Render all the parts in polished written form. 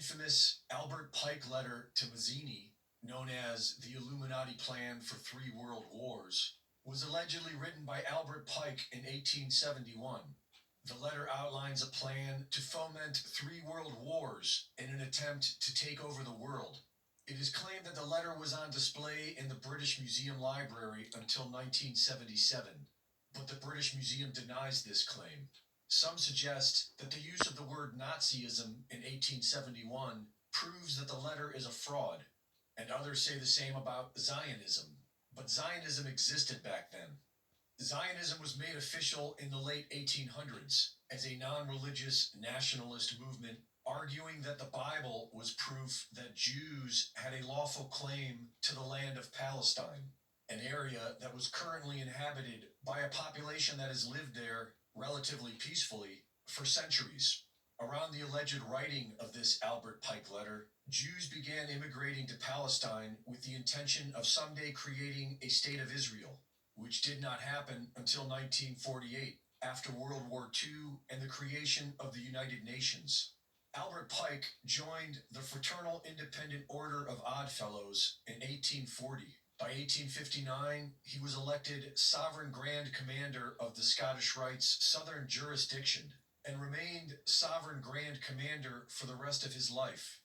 infamous Albert Pike letter to Mazzini, known as the Illuminati Plan for Three World Wars, was allegedly written by Albert Pike in 1871. The letter outlines a plan to foment three world wars in an attempt to take over the world. It is claimed that the letter was on display in the British Museum Library until 1977, but the British Museum denies this claim. Some suggest that the use of the word Nazism in 1871 proves that the letter is a fraud, and others say the same about Zionism. But Zionism existed back then. Zionism was made official in the late 1800s as a non religious nationalist movement arguing that the Bible was proof that Jews had a lawful claim to the land of Palestine, an area that was currently inhabited by a population that has lived there relatively peacefully for centuries. Around the alleged writing of this Albert Pike letter, Jews began immigrating to Palestine with the intention of someday creating a state of Israel, which did not happen until 1948, after World War II and the creation of the United Nations. Albert Pike joined the Fraternal Independent Order of Oddfellows in 1840. By 1859, he was elected Sovereign Grand Commander of the Scottish Rite's Southern Jurisdiction and remained Sovereign Grand Commander for the rest of his life.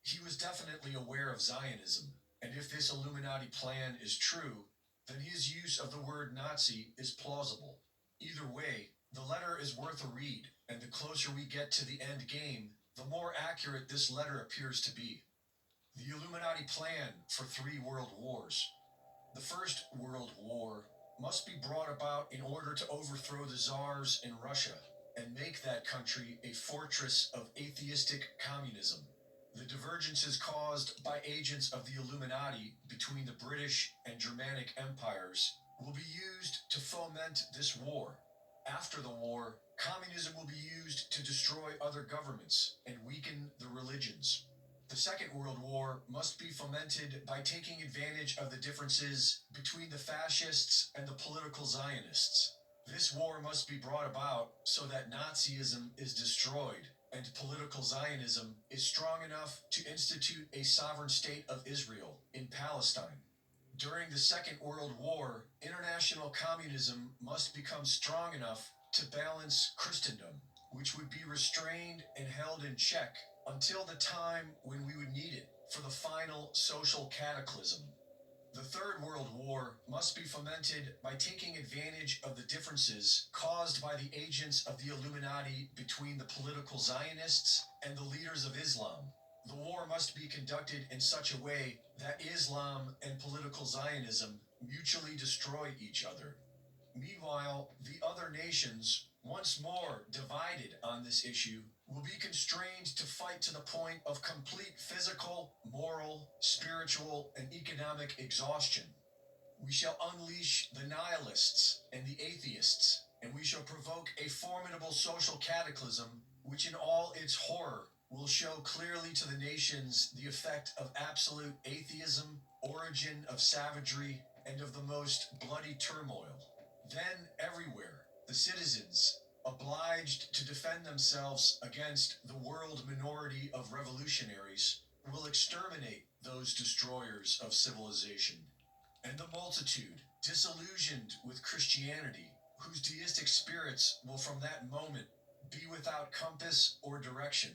He was definitely aware of Zionism, and if this Illuminati plan is true, then his use of the word Nazi is plausible. Either way, the letter is worth a read, and the closer we get to the end game, the more accurate this letter appears to be. The Illuminati plan for three world wars. The First World War must be brought about in order to overthrow the czars in Russia and make that country a fortress of atheistic communism. The divergences caused by agents of the Illuminati between the British and Germanic empires will be used to foment this war. After the war, communism will be used to destroy other governments and weaken the religions. The Second World War must be fomented by taking advantage of the differences between the fascists and the political Zionists. This war must be brought about so that Nazism is destroyed and political Zionism is strong enough to institute a sovereign state of Israel in Palestine. During the Second World War, international communism must become strong enough to balance Christendom, which would be restrained and held in check until the time when we would need it for the final social cataclysm. The Third World War must be fomented by taking advantage of the differences caused by the agents of the Illuminati between the political Zionists and the leaders of Islam. The war must be conducted in such a way that Islam and political Zionism mutually destroy each other. Meanwhile, the other nations, once more divided on this issue, will be constrained to fight to the point of complete physical, moral, spiritual, and economic exhaustion. We shall unleash the nihilists and the atheists, and we shall provoke a formidable social cataclysm which in all its horror will show clearly to the nations the effect of absolute atheism, origin of savagery, and of the most bloody turmoil. Then everywhere, the citizens, obliged to defend themselves against the world minority of revolutionaries, will exterminate those destroyers of civilization. And the multitude, disillusioned with Christianity, whose deistic spirits will from that moment be without compass or direction,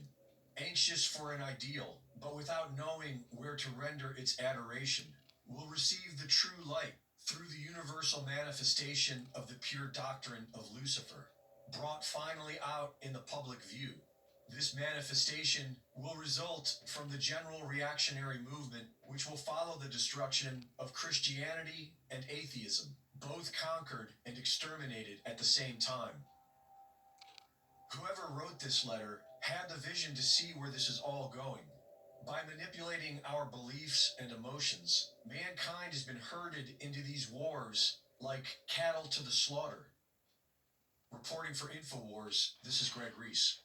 anxious for an ideal, but without knowing where to render its adoration, will receive the true light through the universal manifestation of the pure doctrine of Lucifer, brought finally out in the public view. This manifestation will result from the general reactionary movement which will follow the destruction of Christianity and atheism, both conquered and exterminated at the same time. Whoever wrote this letter had the vision to see where this is all going. By manipulating our beliefs and emotions, mankind has been herded into these wars like cattle to the slaughter. Reporting for InfoWars, this is Greg Reese.